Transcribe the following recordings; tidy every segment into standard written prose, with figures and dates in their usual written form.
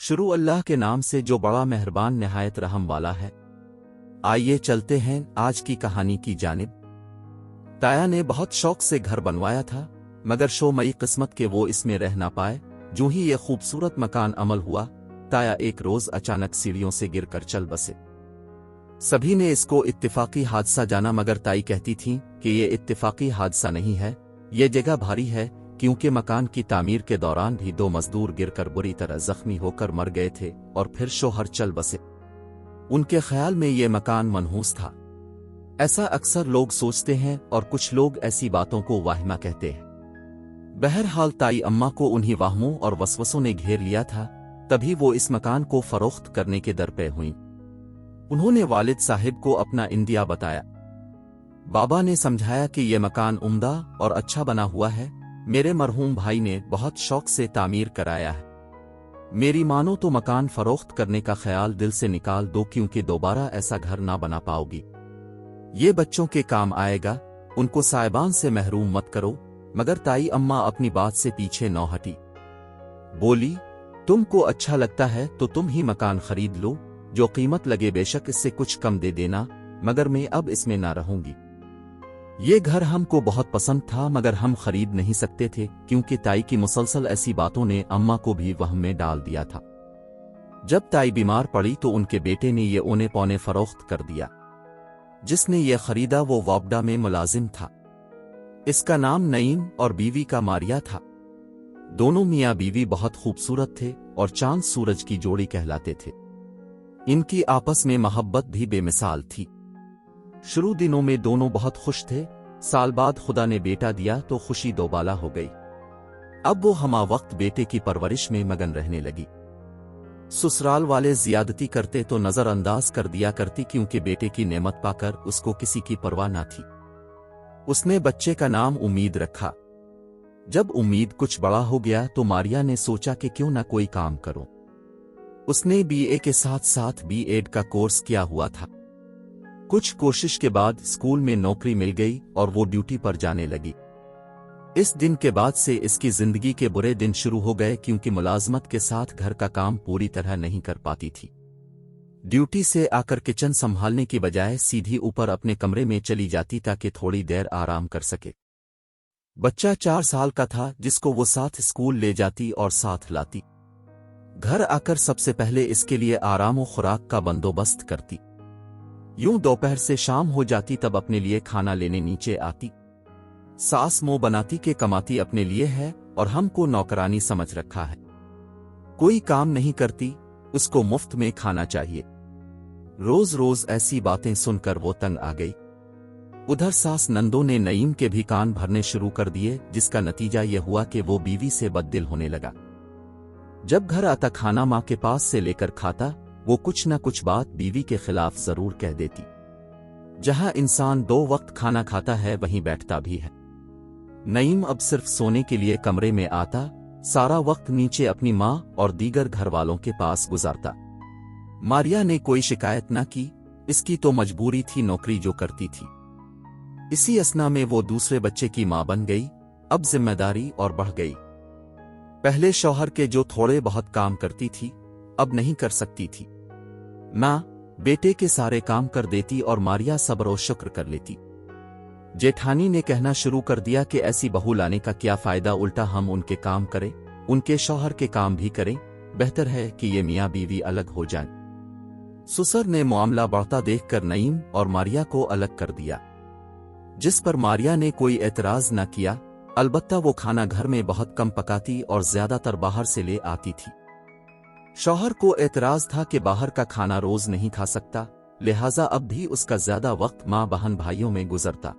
शुरू अल्लाह के नाम से जो बड़ा मेहरबान निहायत रहम वाला है। आइए चलते हैं आज की कहानी की जानिब। ताया ने बहुत शौक से घर बनवाया था, मगर शोमई किस्मत के वो इसमें रह ना पाए। जो ही ये खूबसूरत मकान अमल हुआ, ताया एक रोज अचानक सीढ़ियों से गिरकर चल बसे। सभी ने इसको इत्तिफाकी हादसा जाना, मगर ताई कहती थीं कि ये इत्तिफाकी हादसा नहीं है, ये जगह भारी है, क्योंकि मकान की तामीर के दौरान भी 2 मजदूर गिरकर बुरी तरह जख्मी होकर मर गए थे और फिर शोहर चल बसे। उनके ख्याल में ये मकान मनहूस था। ऐसा अक्सर लोग सोचते हैं और कुछ लोग ऐसी बातों को वाहिमा कहते हैं। बहरहाल ताई अम्मा को उन्हीं वाहमों और वसवसों ने घेर लिया था, तभी वो इस मकान को फरोख्त करने के दर पे हुईं। उन्होंने वालिद साहिब को अपना इंदिया बताया। बाबा ने समझाया कि ये मकान उम्दा और अच्छा बना हुआ है, मेरे मरहूम भाई ने बहुत शौक से तामीर कराया है। मेरी मानो तो मकान फरोख्त करने का ख्याल दिल से निकाल दो, क्योंकि दोबारा ऐसा घर ना बना पाओगी। ये बच्चों के काम आएगा, उनको साहिबान से महरूम मत करो। मगर ताई अम्मा अपनी बात से पीछे न हटी। बोली, तुमको अच्छा लगता है तो तुम ही मकान खरीद लो, जो कीमत लगे बेशक इससे कुछ कम दे देना, मगर मैं अब इसमें ना रहूंगी। ये घर हमको बहुत पसंद था, मगर हम खरीद नहीं सकते थे, क्योंकि ताई की मुसलसल ऐसी बातों ने अम्मा को भी वहम में डाल दिया था। जब ताई बीमार पड़ी तो उनके बेटे ने ये औने पौने फरोख्त कर दिया। जिसने ये खरीदा वो वापडा में मुलाजिम था। इसका नाम नईम और बीवी का मारिया था। दोनों मियाँ बीवी बहुत खूबसूरत थे और चांद सूरज की जोड़ी कहलाते थे। इनकी आपस में मोहब्बत भी बेमिसाल थी। शुरू दिनों में दोनों बहुत खुश थे। साल बाद खुदा ने बेटा दिया तो खुशी दोबाला हो गई। अब वो हमा वक्त बेटे की परवरिश में मगन रहने लगी। ससुराल वाले जियादती करते तो नजरअंदाज कर दिया करती, क्योंकि बेटे की नेमत पाकर उसको किसी की परवाह ना थी। उसने बच्चे का नाम उम्मीद रखा। जब उम्मीद कुछ बड़ा हो गया तो मारिया ने सोचा कि क्यों ना कोई काम करूं। उसने बीए के साथ साथ बीएड का कोर्स किया हुआ था। कुछ कोशिश के बाद स्कूल में नौकरी मिल गई और वो ड्यूटी पर जाने लगी। इस दिन के बाद से इसकी जिंदगी के बुरे दिन शुरू हो गए, क्योंकि मुलाजमत के साथ घर का काम पूरी तरह नहीं कर पाती थी। ड्यूटी से आकर किचन संभालने की बजाय सीधी ऊपर अपने कमरे में चली जाती ताकि थोड़ी देर आराम कर सके। बच्चा 4 साल का था, जिसको वो साथ स्कूल ले जाती और साथ लाती। घर आकर सबसे पहले इसके लिए आराम और खुराक का बंदोबस्त करती। यूं दोपहर से शाम हो जाती तब अपने लिए खाना लेने नीचे आती। सास मुंह बनाती के कमाती अपने लिए है और हमको नौकरानी समझ रखा है। कोई काम नहीं करती, उसको मुफ्त में खाना चाहिए। रोज रोज ऐसी बातें सुनकर वो तंग आ गई। उधर सास नंदों ने नईम के भी कान भरने शुरू कर दिए, जिसका नतीजा ये हुआ कि वो बीवी से बददिल होने लगा। जब घर आता खाना माँ के पास से लेकर खाता, वो कुछ न कुछ बात बीवी के खिलाफ जरूर कह देती। जहां इंसान 2 वक्त खाना खाता है वहीं बैठता भी है। नईम अब सिर्फ सोने के लिए कमरे में आता, सारा वक्त नीचे अपनी माँ और दीगर घर वालों के पास गुजारता। मारिया ने कोई शिकायत न की, इसकी तो मजबूरी थी, नौकरी जो करती थी। इसी असना में वो दूसरे बच्चे की माँ बन गई। अब जिम्मेदारी और बढ़ गई। पहले शौहर के जो थोड़े बहुत काम करती थी, अब नहीं कर सकती थी। माँ बेटे के सारे काम कर देती और मारिया सब्र और शुक्र कर लेती। जेठानी ने कहना शुरू कर दिया कि ऐसी बहू लाने का क्या फायदा, उल्टा हम उनके काम करें, उनके शौहर के काम भी करें। बेहतर है कि ये मियाँ बीवी अलग हो जाएं। ससुर ने मामला बढ़ता देखकर नईम और मारिया को अलग कर दिया, जिस पर मारिया ने कोई एतराज न किया। अलबत्ता वो खाना घर में बहुत कम पकाती और ज्यादातर बाहर से ले आती थी। शौहर को एतराज था कि बाहर का खाना रोज नहीं खा सकता, लिहाजा अब भी उसका ज्यादा वक्त माँ बहन भाइयों में गुजरता।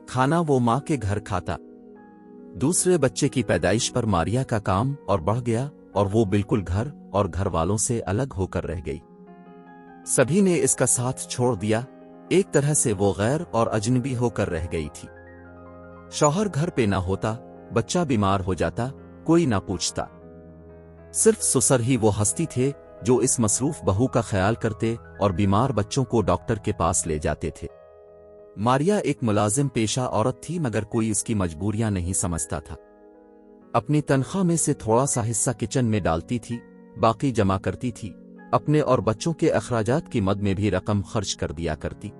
खाना वो माँ के घर खाता। दूसरे बच्चे की पैदाइश पर मारिया का काम और बढ़ गया और वो बिल्कुल घर और घर वालों से अलग होकर रह गई। सभी ने इसका साथ छोड़ दिया। एक तरह से वो गैर और अजनबी होकर रह गई थी। शौहर घर पे ना होता, बच्चा बीमार हो जाता, कोई ना पूछता। सिर्फ ससुर ही वो हस्ती थे जो इस मसरूफ बहू का ख्याल करते और बीमार बच्चों को डॉक्टर के पास ले जाते थे। मारिया एक मुलाजिम पेशा औरत थी, मगर कोई उसकी मजबूरियां नहीं समझता था। अपनी तनख्वाह में से थोड़ा सा हिस्सा किचन में डालती थी, बाकी जमा करती थी। अपने और बच्चों के अखराजात की मद में भी रकम खर्च कर दिया करती।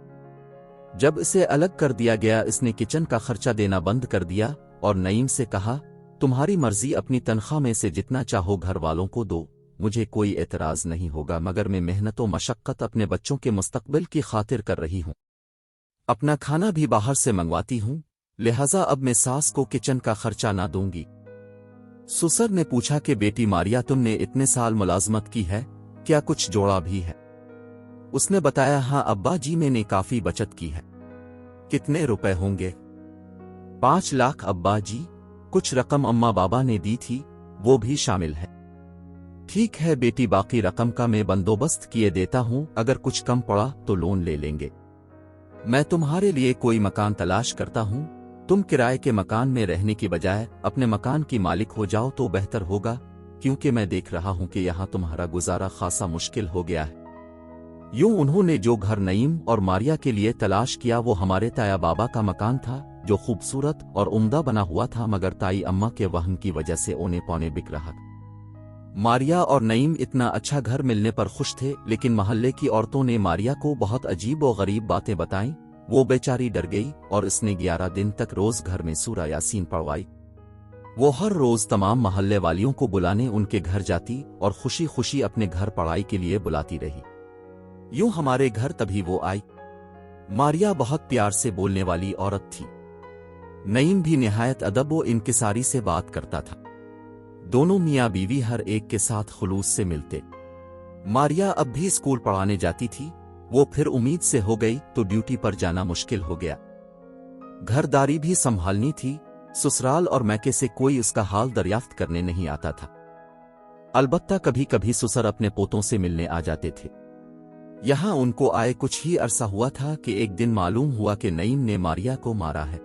जब इसे अलग कर दिया गया, इसने किचन का खर्चा देना बंद कर दिया और नईम से कहा, तुम्हारी मर्जी, अपनी तनख्वाह में से जितना चाहो घर वालों को दो, मुझे कोई एतराज नहीं होगा, मगर मैं मेहनत व मशक्कत अपने बच्चों के मुस्तकबिल की खातिर कर रही हूँ। अपना खाना भी बाहर से मंगवाती हूँ, लिहाजा अब मैं सास को किचन का खर्चा ना दूंगी। सुसर ने पूछा कि बेटी मारिया, तुमने इतने साल मुलाजमत की है, क्या कुछ जोड़ा भी है? उसने बताया, हाँ अब्बा जी, मैंने काफी बचत की है। कितने रुपए होंगे? 5 लाख अब्बा जी। कुछ रकम अम्मा बाबा ने दी थी, वो भी शामिल है। ठीक है बेटी, बाकी रकम का मैं बंदोबस्त किए देता हूं, अगर कुछ कम पड़ा तो लोन ले लेंगे। मैं तुम्हारे लिए कोई मकान तलाश करता हूं, तुम किराए के मकान में रहने की बजाय अपने मकान की मालिक हो जाओ तो बेहतर होगा, क्योंकि मैं देख रहा हूं कि यहां तुम्हारा गुजारा खासा मुश्किल हो गया है। यूं उन्होंने जो घर नईम और मारिया के लिए तलाश किया वो हमारे ताया बाबा का मकान था, जो खूबसूरत और उम्दा बना हुआ था, मगर ताई अम्मा के वहम की वजह से औने पौने बिक रहा। मारिया और नईम इतना अच्छा घर मिलने पर खुश थे, लेकिन मोहल्ले की औरतों ने मारिया को बहुत अजीब और गरीब बातें बताईं। वो बेचारी डर गई और इसने 11 दिन तक रोज घर में सूरा यासीन पढ़वाई। वो हर रोज तमाम मोहल्ले वालियों को बुलाने उनके घर जाती और खुशी खुशी अपने घर पढ़ाई के लिए बुलाती रही। यूं हमारे घर तभी वो आई। मारिया बहुत प्यार से बोलने वाली औरत थी। नईम भी निहायत अदब व इनकिसारी से बात करता था। दोनों मियाँ बीवी हर एक के साथ खुलूस से मिलते। मारिया अब भी स्कूल पढ़ाने जाती थी। वो फिर उम्मीद से हो गई तो ड्यूटी पर जाना मुश्किल हो गया। घरदारी भी संभालनी थी। ससुराल और मैके से कोई उसका हाल दरियाफ्त करने नहीं आता था। अलबत्ता कभी कभी ससुर अपने पोतों से मिलने आ जाते थे। यहां उनको आए कुछ ही अरसा हुआ था कि एक दिन मालूम हुआ कि नईम ने मारिया को मारा है,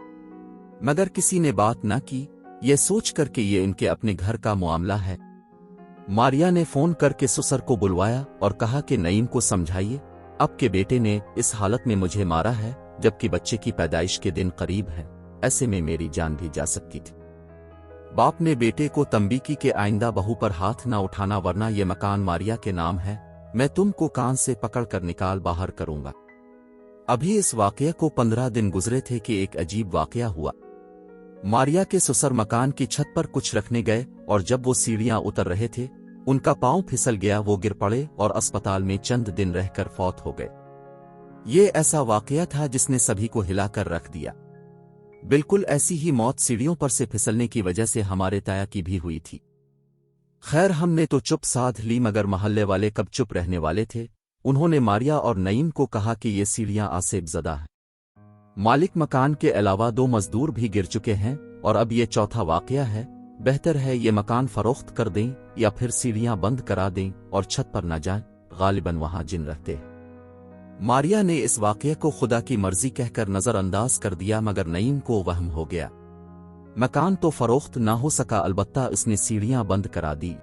मगर किसी ने बात न की, ये सोचकर कि ये इनके अपने घर का मामला है। मारिया ने फोन करके ससुर को बुलवाया और कहा कि नईम को समझाइए, अब के बेटे ने इस हालत में मुझे मारा है, जबकि बच्चे की पैदाइश के दिन करीब है, ऐसे में मेरी जान भी जा सकती थी। बाप ने बेटे को तंबी की कि आइंदा बहू पर हाथ न उठाना, वरना ये मकान मारिया के नाम है, मैं तुमको कान से पकड़कर निकाल बाहर करूंगा। अभी इस वाकये को 15 दिन गुजरे थे कि एक अजीब वाकया हुआ। मारिया के ससुर मकान की छत पर कुछ रखने गए और जब वो सीढ़ियां उतर रहे थे, उनका पांव फिसल गया, वो गिर पड़े और अस्पताल में चंद दिन रहकर फौत हो गए। ये ऐसा वाकया था जिसने सभी को हिलाकर रख दिया। बिल्कुल ऐसी ही मौत सीढ़ियों पर से फिसलने की वजह से हमारे ताया की भी हुई थी। खैर, हमने तो चुप साध ली, मगर मोहल्ले वाले कब चुप रहने वाले थे। उन्होंने मारिया और नईम को कहा कि ये सीढ़ियां आसेब ज़दा हैं। मालिक मकान के अलावा 2 मजदूर भी गिर चुके हैं और अब ये चौथा वाकया है। बेहतर है ये मकान फरोख्त कर दें या फिर सीढ़ियां बंद करा दें और छत पर न जाएं, गालिबन वहां जिन रहते हैं। मारिया ने इस वाकये को खुदा की मर्जी कहकर नजरअंदाज कर दिया, मगर नईम को वहम हो गया। मकान तो फरोख्त ना हो सका, अलबत्ता उसने सीढ़ियां बंद करा दी।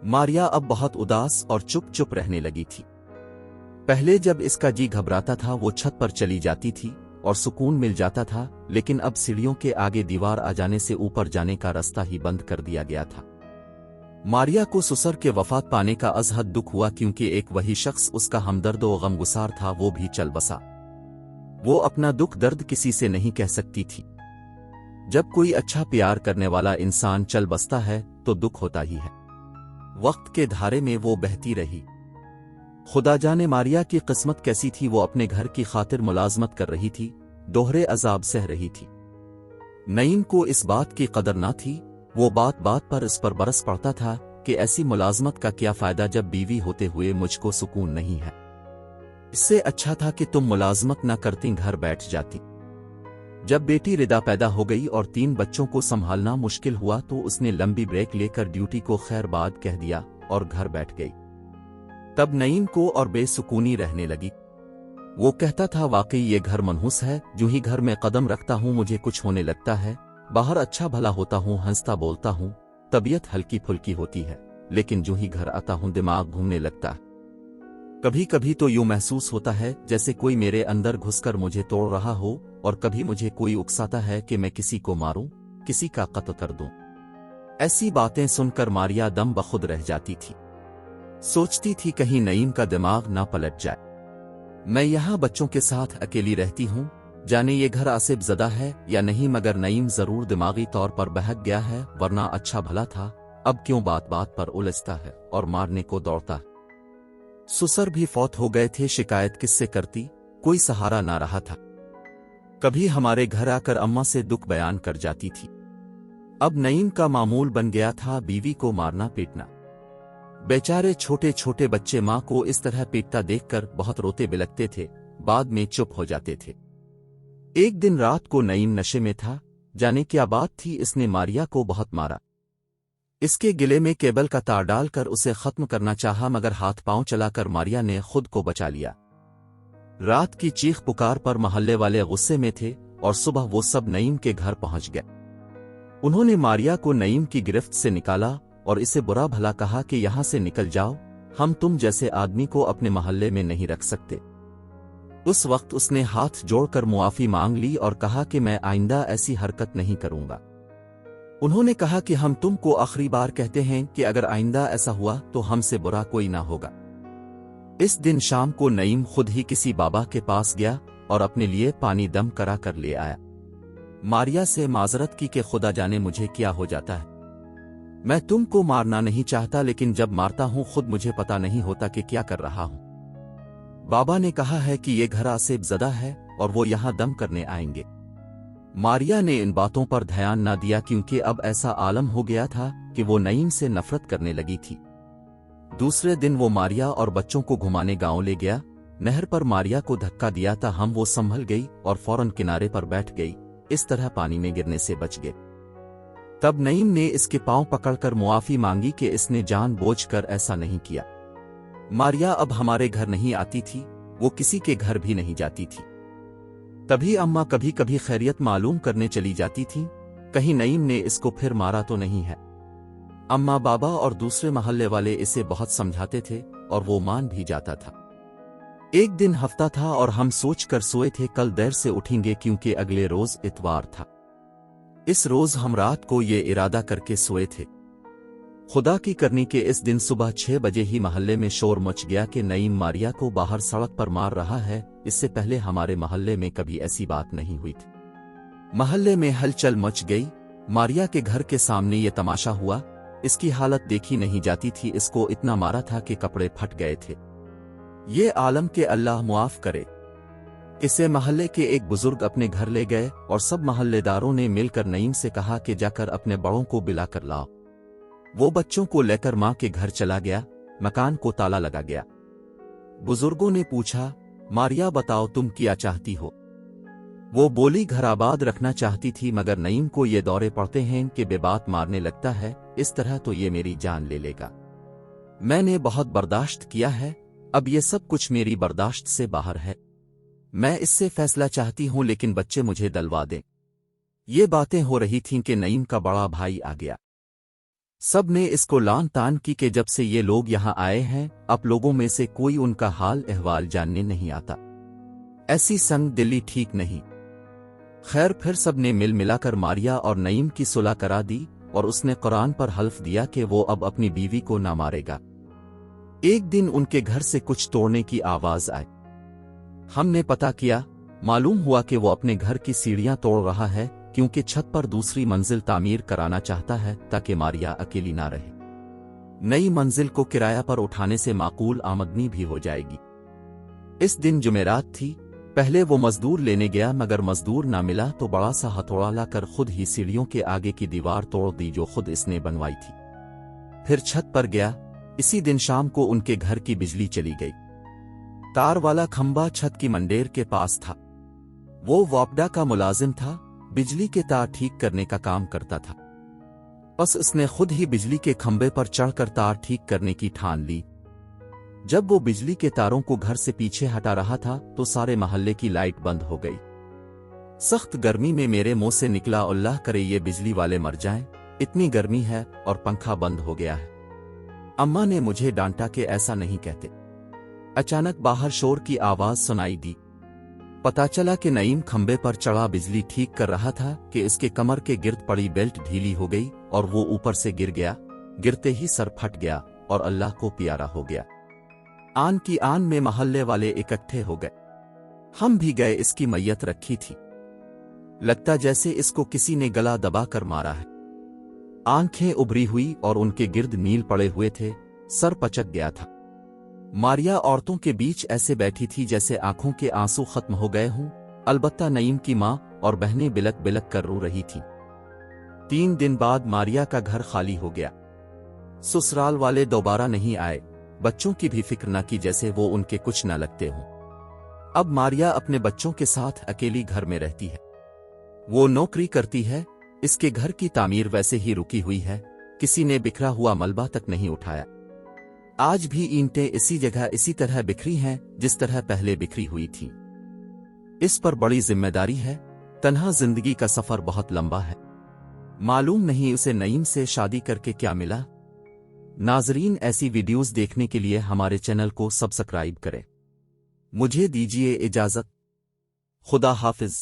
मारिया अब बहुत उदास और चुप चुप रहने लगी थी। पहले जब इसका जी घबराता था वो छत पर चली जाती थी और सुकून मिल जाता था, लेकिन अब सीढ़ियों के आगे दीवार आ जाने से ऊपर जाने का रास्ता ही बंद कर दिया गया था। मारिया को ससुर के वफात पाने का अजहद दुख हुआ, क्योंकि एक वही शख्स उसका हमदर्द व गमगुसार था, वो भी चल बसा। वो अपना दुख दर्द किसी से नहीं कह सकती थी। जब कोई अच्छा प्यार करने वाला इंसान चल बसता है तो दुख होता ही है। वक्त के धारे में वो बहती रही। खुदा जाने मारिया की किस्मत कैसी थी। वो अपने घर की खातिर मुलाजमत कर रही थी, दोहरे अजाब सह रही थी। नईम को इस बात की कदर ना थी। वो बात बात पर इस पर बरस पड़ता था कि ऐसी मुलाजमत का क्या फायदा जब बीवी होते हुए मुझको सुकून नहीं है। इससे अच्छा था कि तुम मुलाजमत न करती, घर बैठ जाती। जब बेटी रिदा पैदा हो गई और 3 बच्चों को संभालना मुश्किल हुआ तो उसने लंबी ब्रेक लेकर ड्यूटी को खैरबाद कह दिया और घर बैठ गई। तब नईम को और बेसुकूनी रहने लगी। वो कहता था, वाकई ये घर मनहूस है। जो ही घर में कदम रखता हूँ मुझे कुछ होने लगता है। बाहर अच्छा भला होता हूँ, हंसता बोलता हूँ, तबीयत हल्की फुल्की होती है, लेकिन जो ही घर आता हूँ दिमाग घूमने लगता है। कभी कभी तो यूं महसूस होता है जैसे कोई मेरे अंदर घुसकर मुझे तोड़ रहा हो, और कभी मुझे कोई उकसाता है कि मैं किसी को मारूं, किसी का कत्ल कर दूं। ऐसी बातें सुनकर मारिया दम बखुद रह जाती थी। सोचती थी कहीं नईम का दिमाग ना पलट जाए। मैं यहाँ बच्चों के साथ अकेली रहती हूँ, जाने ये घर आसिफ ज़दा है या नहीं, मगर नईम जरूर दिमागी तौर पर बहक गया है, वरना अच्छा भला था। अब क्यों बात बात पर उलझता है और मारने को दौड़ता है। ससुर भी फौत हो गए थे, शिकायत किससे करती, कोई सहारा ना रहा था। कभी हमारे घर आकर अम्मा से दुख बयान कर जाती थी। अब नईम का मामूल बन गया था बीवी को मारना पीटना। बेचारे छोटे छोटे बच्चे माँ को इस तरह पीटता देखकर बहुत रोते बिलखते थे, बाद में चुप हो जाते थे। एक दिन रात को नईम नशे में था, जाने क्या बात थी, इसने मारिया को बहुत मारा। इसके गिले में केबल का तार डालकर उसे खत्म करना चाहा, मगर हाथ पांव चलाकर मारिया ने खुद को बचा लिया। रात की चीख पुकार पर मोहल्ले वाले गुस्से में थे और सुबह वो सब नईम के घर पहुंच गए। उन्होंने मारिया को नईम की गिरफ्त से निकाला और इसे बुरा भला कहा कि यहां से निकल जाओ, हम तुम जैसे आदमी को अपने मोहल्ले में नहीं रख सकते। उस वक्त उसने हाथ जोड़कर मुआफी मांग ली और कहा कि मैं आइंदा ऐसी हरकत नहीं करूंगा। उन्होंने कहा कि हम तुमको आखिरी बार कहते हैं कि अगर आइंदा ऐसा हुआ तो हमसे बुरा कोई ना होगा। इस दिन शाम को नईम खुद ही किसी बाबा के पास गया और अपने लिए पानी दम करा कर ले आया। मारिया से माजरत की कि खुदा जाने मुझे क्या हो जाता है, मैं तुमको मारना नहीं चाहता, लेकिन जब मारता हूं खुद मुझे पता नहीं होता कि क्या कर रहा हूं। बाबा ने कहा है कि ये घर आसिफ ज़दा है और वो यहां दम करने आएंगे। मारिया ने इन बातों पर ध्यान ना दिया, क्योंकि अब ऐसा आलम हो गया था कि वो नईम से नफरत करने लगी थी। दूसरे दिन वो मारिया और बच्चों को घुमाने गांव ले गया। नहर पर मारिया को धक्का दिया था, वो संभल गई और फौरन किनारे पर बैठ गई। इस तरह पानी में गिरने से बच गए। तब नईम ने इसके पांव पकड़कर मुआफी मांगी कि इसने जानबूझकर ऐसा नहीं किया। मारिया अब हमारे घर नहीं आती थी, वो किसी के घर भी नहीं जाती थी। तभी अम्मा कभी कभी खैरियत मालूम करने चली जाती थीं, कहीं नईम ने इसको फिर मारा तो नहीं है। अम्मा, बाबा और दूसरे मोहल्ले वाले इसे बहुत समझाते थे और वो मान भी जाता था। एक दिन हफ्ता था और हम सोचकर सोए थे कल देर से उठेंगे, क्योंकि अगले रोज इतवार था। इस रोज हम रात को ये इरादा करके सोए थे। खुदा की करनी के इस दिन सुबह 6 बजे ही मोहल्ले में शोर मच गया कि नईम मारिया को बाहर सड़क पर मार रहा है। इससे पहले हमारे मोहल्ले में कभी ऐसी बात नहीं हुई थी। मोहल्ले में हलचल मच गई। मारिया के घर के सामने ये तमाशा हुआ। इसकी हालत देखी नहीं जाती थी, इसको इतना मारा था कि कपड़े फट गए थे। ये आलम के अल्लाह मुआफ करे। इसे मोहल्ले के एक बुजुर्ग अपने घर ले गए और सब मोहल्लेदारों ने मिलकर नईम से कहा कि जाकर अपने बड़ों को बुलाकर लाओ। वो बच्चों को लेकर मां के घर चला गया। मकान को ताला लगा गया। बुजुर्गों ने पूछा, मारिया बताओ तुम क्या चाहती हो? वो बोली, घर आबाद रखना चाहती थी, मगर नईम को ये दौरे पड़ते हैं कि बेबात मारने लगता है, इस तरह तो ये मेरी जान ले लेगा। मैंने बहुत बर्दाश्त किया है, अब ये सब कुछ मेरी बर्दाश्त से बाहर है। मैं इससे फैसला चाहती हूं, लेकिन बच्चे मुझे दलवा दें। ये बातें हो रही थीं कि नईम का बड़ा भाई आ गया। सब ने इसको लान तान की कि जब से ये लोग यहाँ आए हैं, अब लोगों में से कोई उनका हाल अहवाल जानने नहीं आता। ऐसी संग दिली ठीक नहीं। खैर, फिर सब ने मिल मिलाकर मारिया और नईम की सुलह करा दी और उसने कुरान पर हल्फ दिया कि वो अब अपनी बीवी को ना मारेगा। एक दिन उनके घर से कुछ तोड़ने की आवाज आई। हमने पता किया, मालूम हुआ कि वो अपने घर की सीढ़ियां तोड़ रहा है, क्योंकि छत पर दूसरी मंजिल तामीर कराना चाहता है ताकि मारिया अकेली ना रहे। नई मंजिल को किराया पर उठाने से माकूल आमदनी भी हो जाएगी। इस दिन जुमेरात थी। पहले वो मजदूर लेने गया, मगर मजदूर ना मिला तो बड़ा सा हथौड़ा लाकर खुद ही सीढ़ियों के आगे की दीवार तोड़ दी जो खुद इसने बनवाई थी। फिर छत पर गया। इसी दिन शाम को उनके घर की बिजली चली गई। तार वाला खंबा छत की मंडेर के पास था। वो वापडा का मुलाजिम था, बिजली के तार ठीक करने का काम करता था। बस उसने खुद ही बिजली के खंबे पर चढ़कर तार ठीक करने की ठान ली। जब वो बिजली के तारों को घर से पीछे हटा रहा था तो सारे मोहल्ले की लाइट बंद हो गई। सख्त गर्मी में मेरे मुंह से निकला, अल्लाह करे ये बिजली वाले मर जाएं, इतनी गर्मी है, और पंखा बंद हो गया है। अम्मा ने मुझे डांटा कि ऐसा नहीं कहते। अचानक बाहर शोर की आवाज सुनाई दी। पता चला कि नईम खंबे पर चढ़ा बिजली ठीक कर रहा था कि इसके कमर के गिर्द पड़ी बेल्ट ढीली हो गई और वो ऊपर से गिर गया। गिरते ही सर फट गया اور اللہ کو پیارا ہو گیا۔ آن کی آن میں محلے والے اکٹھے ہو گئے۔ ہم بھی گئے، اس کی میت رکھی تھی، لگتا جیسے اس کو کسی نے گلا دبا کر مارا ہے۔ آنکھیں ابری ہوئی اور ان کے گرد نیل پڑے ہوئے تھے، سر پچک گیا تھا۔ ماریا عورتوں کے بیچ ایسے بیٹھی تھی جیسے آنکھوں کے آنسو ختم ہو گئے ہوں، البتہ نعیم کی ماں اور بہنیں بلک بلک کر رو رہی تھیں۔ 3 دن بعد ماریا کا گھر خالی ہو گیا۔ سسرال والے دوبارہ نہیں آئے، بچوں کی بھی فکر نہ کی جیسے وہ ان کے کچھ نہ لگتے ہوں۔ اب ماریا اپنے بچوں کے ساتھ اکیلی گھر میں رہتی ہے۔ وہ نوکری کرتی ہے، اس کے گھر کی تعمیر ویسے ہی رکی ہوئی ہے، کسی نے بکھرا ہوا ملبہ تک نہیں اٹھایا۔ آج بھی اینٹیں اسی جگہ اسی طرح بکھری ہیں جس طرح پہلے بکھری ہوئی تھی۔ اس پر بڑی ذمہ داری ہے، تنہا زندگی کا سفر بہت لمبا ہے، معلوم نہیں اسے نعیم سے شادی کر کے کیا ملا۔ ناظرین، ایسی ویڈیوز دیکھنے کے لیے ہمارے چینل کو سبسکرائب کریں۔ مجھے دیجیے اجازت، خدا حافظ۔